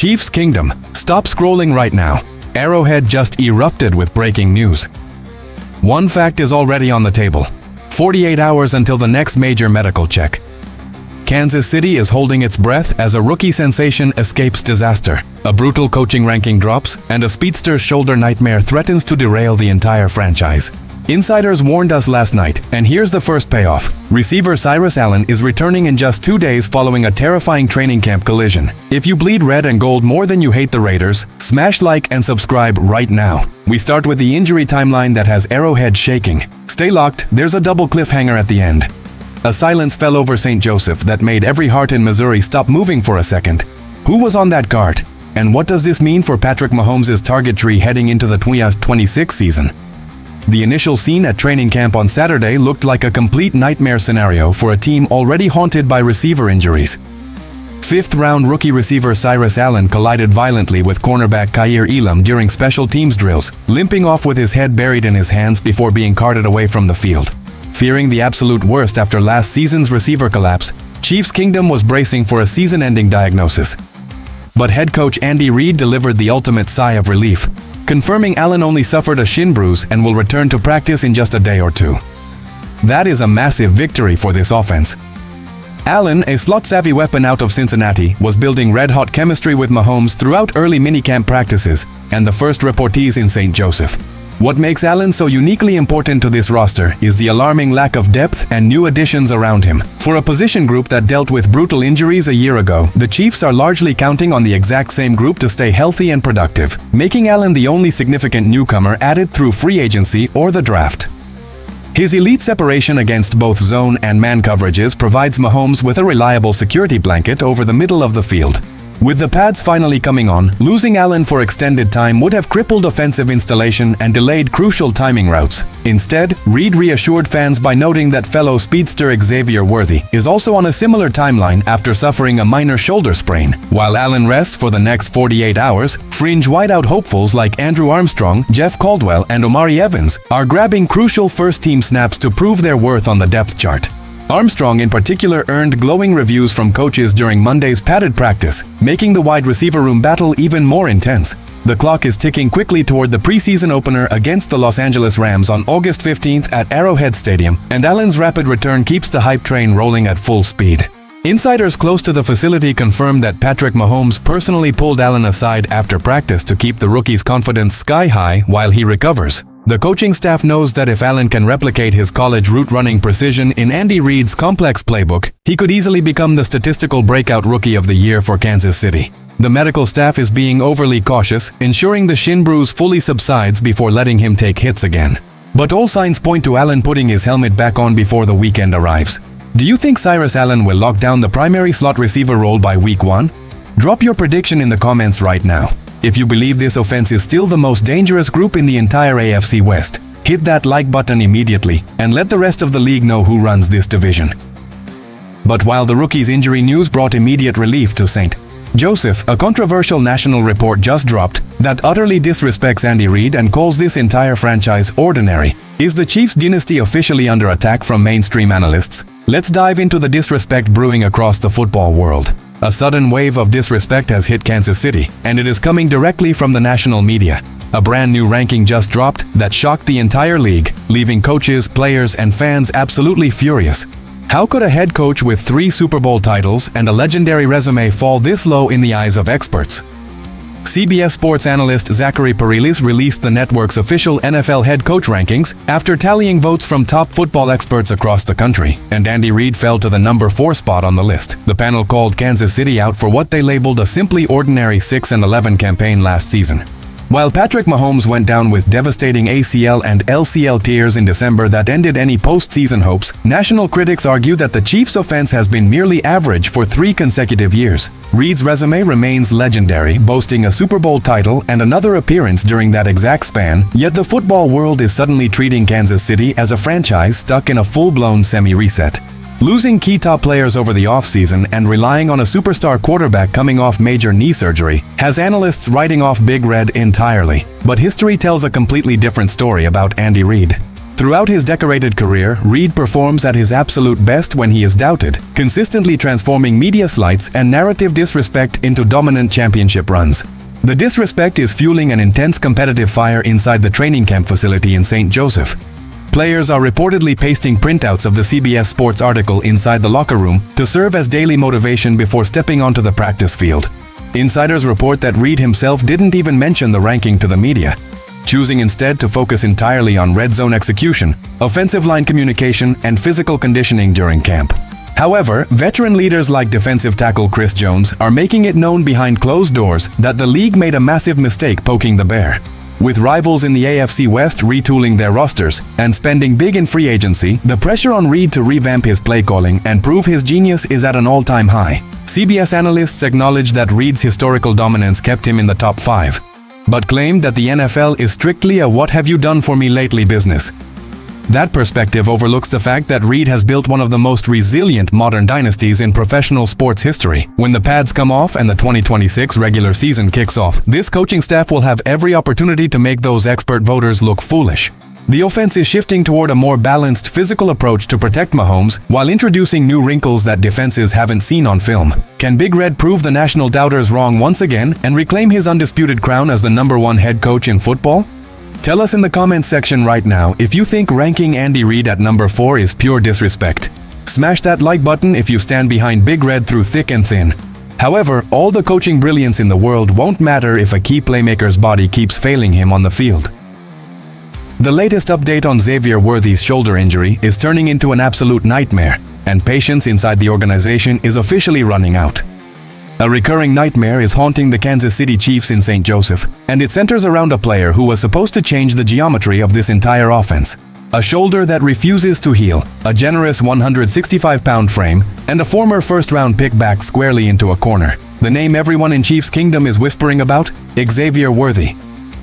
Chiefs Kingdom, stop scrolling right now. Arrowhead just erupted with breaking news. One fact is already on the table. 48 hours until the next major medical check. Kansas City is holding its breath as a rookie sensation escapes disaster. A brutal coaching ranking drops, and a speedster's shoulder nightmare threatens to derail the entire franchise. Insiders warned us last night, and here's the first payoff. Receiver Cyrus Allen is returning in just 2 days following a terrifying training camp collision. If you bleed red and gold more than you hate the Raiders, smash like and subscribe right now. We start with the injury timeline that has Arrowhead shaking. Stay locked, there's a double cliffhanger at the end. A silence fell over St. Joseph that made every heart in Missouri stop moving for a second. Who was on that cart? And what does this mean for Patrick Mahomes' target tree heading into the 2026 season? The initial scene at training camp on Saturday looked like a complete nightmare scenario for a team already haunted by receiver injuries. Fifth-round rookie receiver Cyrus Allen collided violently with cornerback Kaiir Elam during special teams drills, limping off with his head buried in his hands before being carted away from the field. Fearing the absolute worst after last season's receiver collapse, Chiefs Kingdom was bracing for a season-ending diagnosis. But head coach Andy Reid delivered the ultimate sigh of relief, confirming Allen only suffered a shin bruise and will return to practice in just a day or two. That is a massive victory for this offense. Allen, a slot-savvy weapon out of Cincinnati, was building red-hot chemistry with Mahomes throughout early minicamp practices and the first reportees in St. Joseph. What makes Allen so uniquely important to this roster is the alarming lack of depth and new additions around him. For a position group that dealt with brutal injuries a year ago, the Chiefs are largely counting on the exact same group to stay healthy and productive, making Allen the only significant newcomer added through free agency or the draft. His elite separation against both zone and man coverages provides Mahomes with a reliable security blanket over the middle of the field. With the pads finally coming on, losing Allen for extended time would have crippled offensive installation and delayed crucial timing routes. Instead, Reid reassured fans by noting that fellow speedster XAVIER Worthy is also on a similar timeline after suffering a minor shoulder sprain. While Allen rests for the next 48 hours, fringe wideout hopefuls like Andrew Armstrong, Jeff Caldwell, and Omari Evans are grabbing crucial first-team snaps to prove their worth on the depth chart. Armstrong in particular earned glowing reviews from coaches during Monday's padded practice, making the wide receiver room battle even more intense. The clock is ticking quickly toward the preseason opener against the Los Angeles Rams on August 15th at Arrowhead Stadium, and Allen's rapid return keeps the hype train rolling at full speed. Insiders close to the facility confirmed that Patrick Mahomes personally pulled Allen aside after practice to keep the rookie's confidence sky high while he recovers. The coaching staff knows that if Allen can replicate his college route running precision in Andy Reid's complex playbook, he could easily become the statistical breakout rookie of the year for Kansas City. The medical staff is being overly cautious, ensuring the shin bruise fully subsides before letting him take hits again. But all signs point to Allen putting his helmet back on before the weekend arrives. Do you think Cyrus Allen will lock down the primary slot receiver role by week 1? Drop your prediction in the comments right now. If you believe this offense is still the most dangerous group in the entire AFC West, hit that like button immediately and let the rest of the league know who runs this division. But while the rookie's injury news brought immediate relief to St. Joseph, a controversial national report just dropped that utterly disrespects Andy Reid and calls this entire franchise ordinary. Is the Chiefs' dynasty officially under attack from mainstream analysts? Let's dive into the disrespect brewing across the football world. A sudden wave of disrespect has hit Kansas City, and it is coming directly from the national media. A brand new ranking just dropped that shocked the entire league, leaving coaches, players, and fans absolutely furious. How could a head coach with 3 Super Bowl titles and a legendary resume fall this low in the eyes of experts? CBS Sports analyst Zachary Perilis released the network's official NFL head coach rankings after tallying votes from top football experts across the country, and Andy Reid fell to the number 4 spot on the list. The panel called Kansas City out for what they labeled a simply ordinary 6-11 campaign last season. While Patrick Mahomes went down with devastating ACL and LCL tears in December that ended any postseason hopes, national critics argue that the Chiefs' offense has been merely average for 3 consecutive years. Reid's resume remains legendary, boasting a Super Bowl title and another appearance during that exact span, yet the football world is suddenly treating Kansas City as a franchise stuck in a full-blown semi-reset. Losing key top players over the offseason and relying on a superstar quarterback coming off major knee surgery has analysts writing off Big Red entirely. But history tells a completely different story about Andy Reid. Throughout his decorated career, Reid performs at his absolute best when he is doubted, consistently transforming media slights and narrative disrespect into dominant championship runs. The disrespect is fueling an intense competitive fire inside the training camp facility in St. Joseph. Players are reportedly pasting printouts of the CBS Sports article inside the locker room to serve as daily motivation before stepping onto the practice field. Insiders report that Reid himself didn't even mention the ranking to the media, choosing instead to focus entirely on red zone execution, offensive line communication, and physical conditioning during camp. However, veteran leaders like defensive tackle Chris Jones are making it known behind closed doors that the league made a massive mistake poking the bear. With rivals in the AFC West retooling their rosters and spending big in free agency, the pressure on Reid to revamp his play calling and prove his genius is at an all-time high. CBS analysts acknowledge that Reid's historical dominance kept him in the top 5, but claimed that the NFL is strictly a "what have you done for me lately" business. That perspective overlooks the fact that Reid has built one of the most resilient modern dynasties in professional sports history. When the pads come off and the 2026 regular season kicks off, this coaching staff will have every opportunity to make those expert voters look foolish. The offense is shifting toward a more balanced physical approach to protect Mahomes while introducing new wrinkles that defenses haven't seen on film. Can Big Red prove the national doubters wrong once again and reclaim his undisputed crown as the #1 head coach in football? Tell us in the comments section right now if you think ranking Andy Reid at number 4 is pure disrespect. Smash that like button if you stand behind Big Red through thick and thin. However, all the coaching brilliance in the world won't matter if a key playmaker's body keeps failing him on the field. The latest update on Xavier Worthy's shoulder injury is turning into an absolute nightmare, and patience inside the organization is officially running out. A recurring nightmare is haunting the Kansas City Chiefs in St. Joseph, and it centers around a player who was supposed to change the geometry of this entire offense. A shoulder that refuses to heal, a generous 165-pound frame, and a former first-round pick backed squarely into a corner. The name everyone in Chiefs Kingdom is whispering about? XAVIER Worthy.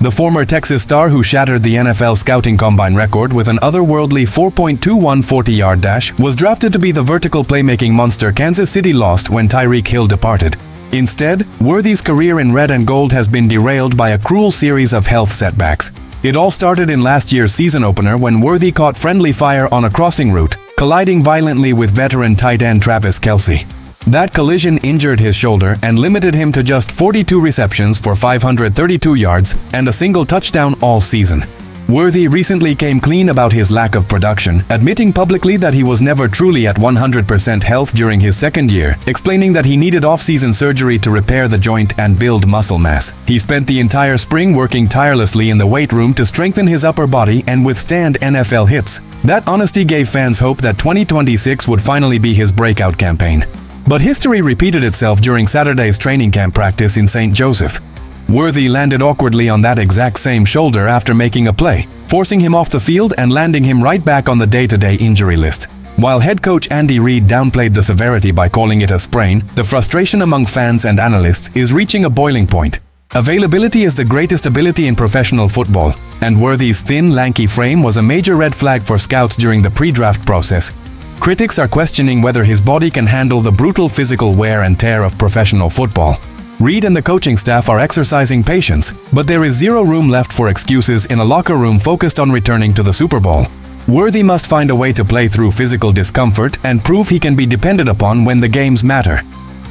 The former Texas star who shattered the NFL scouting combine record with an otherworldly 4.21 40-yard dash was drafted to be the vertical playmaking monster Kansas City lost when Tyreek Hill departed. Instead, Worthy's career in red and gold has been derailed by a cruel series of health setbacks. It all started in last year's season opener when Worthy caught friendly fire on a crossing route, colliding violently with veteran tight end Travis Kelce. That collision injured his shoulder and limited him to just 42 receptions for 532 yards and a single touchdown all season. Worthy recently came clean about his lack of production, admitting publicly that he was never truly at 100% health during his second year, explaining that he needed off-season surgery to repair the joint and build muscle mass. He spent the entire spring working tirelessly in the weight room to strengthen his upper body and withstand NFL hits. That honesty gave fans hope that 2026 would finally be his breakout campaign. But history repeated itself during Saturday's training camp practice in St. Joseph. Worthy landed awkwardly on that exact same shoulder after making a play, forcing him off the field and landing him right back on the day-to-day injury list. While head coach Andy Reid downplayed the severity by calling it a sprain, the frustration among fans and analysts is reaching a boiling point. Availability is the greatest ability in professional football, and Worthy's thin, lanky frame was a major red flag for scouts during the pre-draft process. Critics are questioning whether his body can handle the brutal physical wear and tear of professional football. Reid and the coaching staff are exercising patience, but there is zero room left for excuses in a locker room focused on returning to the Super Bowl. Worthy must find a way to play through physical discomfort and prove he can be depended upon when the games matter.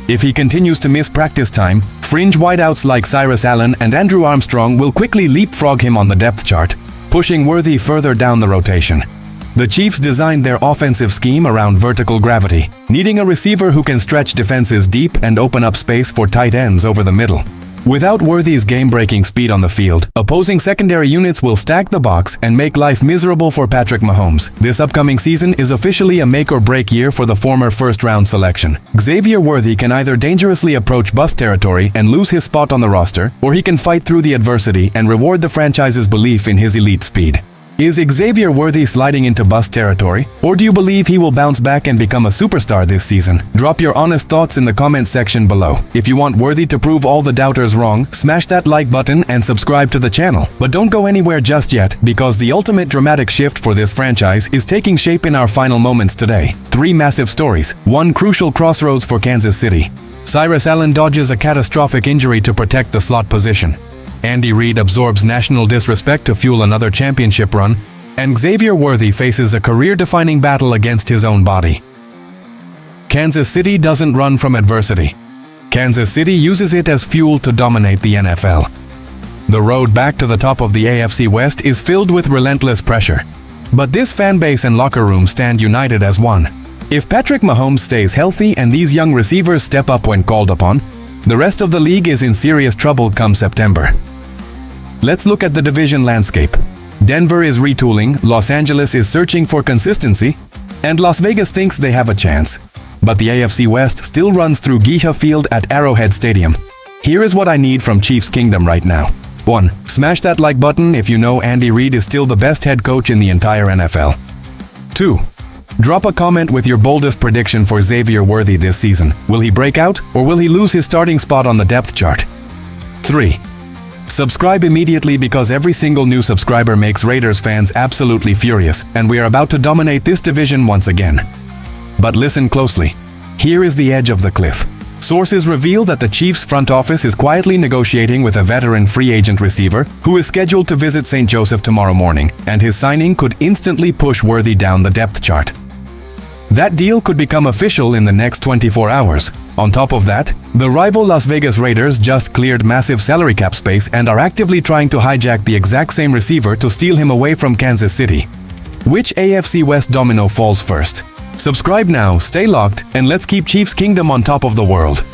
If he continues to miss practice time, fringe wideouts like Cyrus Allen and Andrew Armstrong will quickly leapfrog him on the depth chart, pushing Worthy further down the rotation. The Chiefs designed their offensive scheme around vertical gravity, needing a receiver who can stretch defenses deep and open up space for tight ends over the middle. Without Worthy's game-breaking speed on the field, opposing secondary units will stack the box and make life miserable for Patrick Mahomes. This upcoming season is officially a make-or-break year for the former first-round selection. Xavier Worthy can either dangerously approach bust territory and lose his spot on the roster, or he can fight through the adversity and reward the franchise's belief in his elite speed. Is Xavier Worthy sliding into bust territory, or do you believe he will bounce back and become a superstar this season? Drop your honest thoughts in the comment section below. If you want Worthy to prove all the doubters wrong, smash that like button and subscribe to the channel. But don't go anywhere just yet, because the ultimate dramatic shift for this franchise is taking shape in our final moments today. 3 massive stories, 1 crucial crossroads for Kansas City. Cyrus Allen dodges a catastrophic injury to protect the slot position. Andy Reid absorbs national disrespect to fuel another championship run, and Xavier Worthy faces a career-defining battle against his own body. Kansas City doesn't run from adversity. Kansas City uses it as fuel to dominate the NFL. The road back to the top of the AFC West is filled with relentless pressure. But this fan base and locker room stand united as one. If Patrick Mahomes stays healthy and these young receivers step up when called upon, the rest of the league is in serious trouble come September. Let's look at the division landscape. Denver is retooling, Los Angeles is searching for consistency, and Las Vegas thinks they have a chance. But the AFC West still runs through Geha Field at Arrowhead Stadium. Here is what I need from Chiefs Kingdom right now. 1. Smash that like button if you know Andy Reid is still the best head coach in the entire NFL. 2. Drop a comment with your boldest prediction for Xavier Worthy this season. Will he break out, or will he lose his starting spot on the depth chart? 3. Subscribe immediately because every single new subscriber makes Raiders fans absolutely furious, and we are about to dominate this division once again. But listen closely. Here is the edge of the cliff. Sources reveal that the Chiefs front office is quietly negotiating with a veteran free agent receiver who is scheduled to visit St. Joseph tomorrow morning, and his signing could instantly push Worthy down the depth chart. That deal could become official in the next 24 hours. On top of that, the rival Las Vegas Raiders just cleared massive salary cap space and are actively trying to hijack the exact same receiver to steal him away from Kansas City. Which AFC West domino falls first? Subscribe now, stay locked, and let's keep Chiefs Kingdom on top of the world.